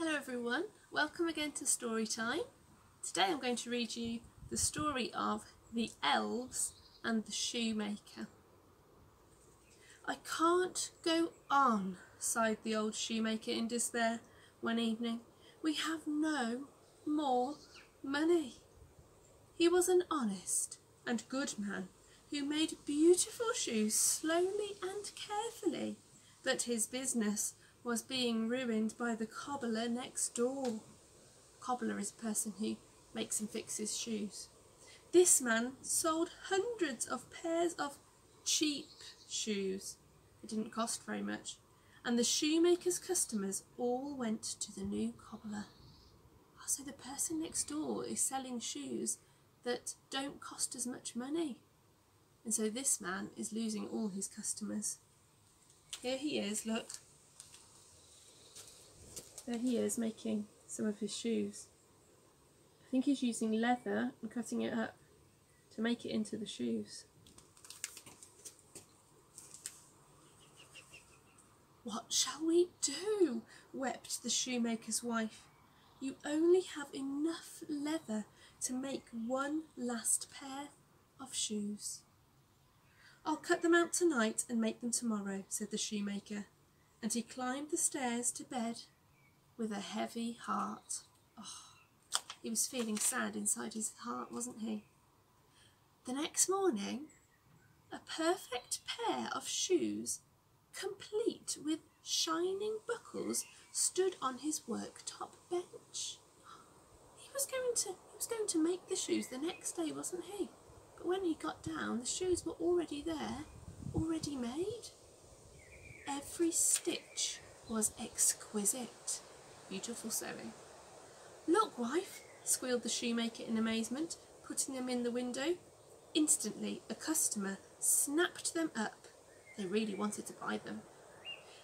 Hello everyone, welcome again to Story Time. Today I'm going to read you the story of the Elves and the Shoemaker. "I can't go on," sighed the old shoemaker in despair one evening. "We have no more money." He was an honest and good man who made beautiful shoes slowly and carefully, but his business was being ruined by the cobbler next door. Cobbler is a person who makes and fixes shoes. This man sold hundreds of pairs of cheap shoes. It didn't cost very much, and the shoemaker's customers all went to the new cobbler. So the person next door is selling shoes that don't cost as much money, and so this man is losing all his customers. Here he is, look. There he is making some of his shoes. I think he's using leather and cutting it up to make it into the shoes. "What shall we do?" wept the shoemaker's wife. "You only have enough leather to make one last pair of shoes." "I'll cut them out tonight and make them tomorrow," said the shoemaker, and he climbed the stairs to bed with a heavy heart. He was feeling sad inside his heart, wasn't he? The next morning, a perfect pair of shoes, complete with shining buckles, stood on his worktop bench. He was going to make the shoes the next day, wasn't he? But when he got down, the shoes were already there, already made. Every stitch was exquisite. Beautiful sewing. "Look, wife," squealed the shoemaker in amazement, putting them in the window. Instantly a customer snapped them up. They really wanted to buy them.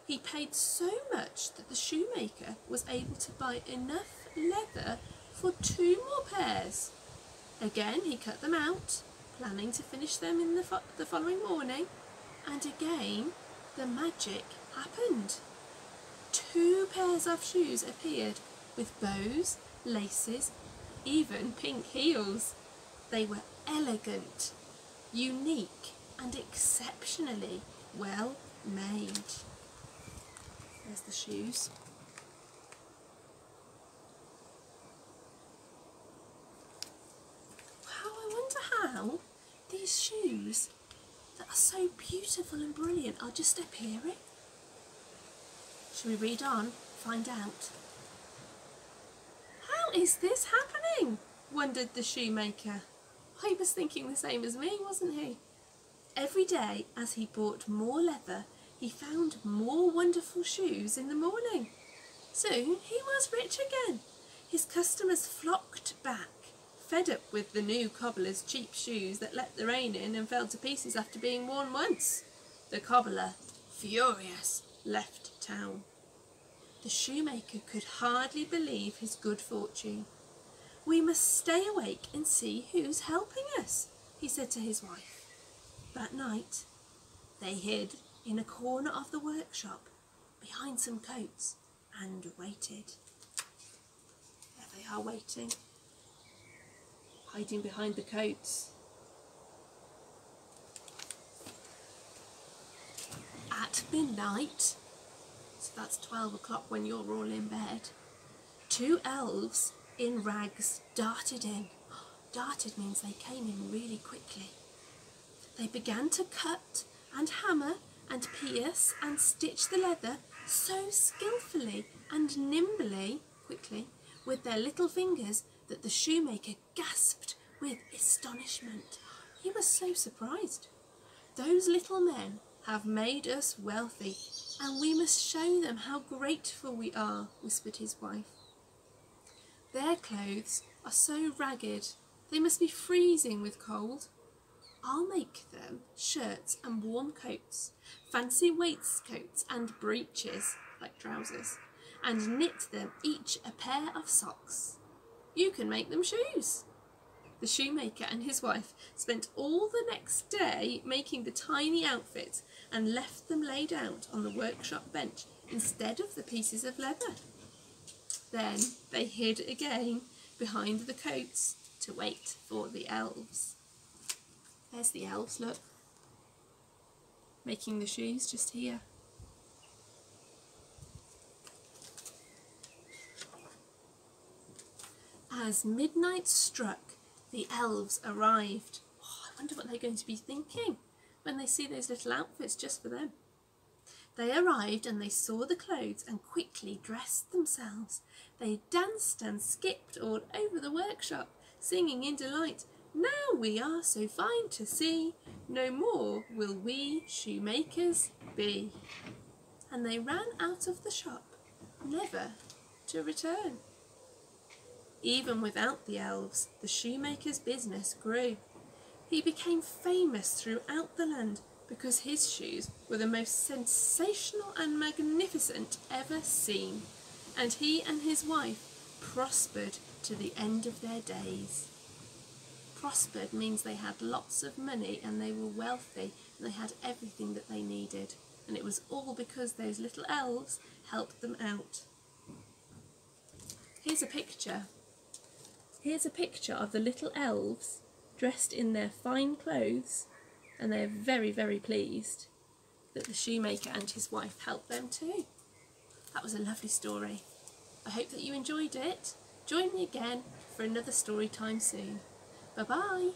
He paid so much that the shoemaker was able to buy enough leather for 2 more pairs. Again he cut them out, planning to finish them in the following morning, and again the magic happened. 2 pairs of shoes appeared with bows, laces, even pink heels. They were elegant, unique, and exceptionally well made. There's the shoes. Wow, I wonder how these shoes that are so beautiful and brilliant are just appearing. Shall we read on? Find out. "How is this happening?" wondered the shoemaker. He was thinking the same as me, wasn't he? Every day as he bought more leather, he found more wonderful shoes in the morning. Soon he was rich again. His customers flocked back, fed up with the new cobbler's cheap shoes that let the rain in and fell to pieces after being worn once. The cobbler, furious, left town. The shoemaker could hardly believe his good fortune. "We must stay awake and see who's helping us," he said to his wife. That night they hid in a corner of the workshop behind some coats and waited. There they are waiting, hiding behind the coats. At midnight, so that's 12 o'clock when you're all in bed, 2 elves in rags darted in. Darted means they came in really quickly. They began to cut and hammer and pierce and stitch the leather so skillfully and nimbly, quickly, with their little fingers that the shoemaker gasped with astonishment. He was so surprised. "Those little men have made us wealthy, and we must show them how grateful we are," whispered his wife. "Their clothes are so ragged, they must be freezing with cold. I'll make them shirts and warm coats, fancy waistcoats and breeches, like trousers, and knit them each a pair of socks. You can make them shoes." The shoemaker and his wife spent all the next day making the tiny outfits and left them laid out on the workshop bench instead of the pieces of leather. Then they hid again behind the coats to wait for the elves. There's the elves, look, making the shoes just here. As midnight struck, the elves arrived. Oh, I wonder what they're going to be thinking when they see those little outfits just for them. They arrived and they saw the clothes and quickly dressed themselves. They danced and skipped all over the workshop, singing in delight, "Now we are so fine to see, no more will we shoemakers be." And they ran out of the shop, never to return. Even without the elves, the shoemaker's business grew. He became famous throughout the land because his shoes were the most sensational and magnificent ever seen, and he and his wife prospered to the end of their days. Prospered means they had lots of money and they were wealthy and they had everything that they needed, and it was all because those little elves helped them out. Here's a picture. Here's a picture of the little elves dressed in their fine clothes, and they're very, very pleased that the shoemaker and his wife helped them too. That was a lovely story. I hope that you enjoyed it. Join me again for another story time soon. Bye bye.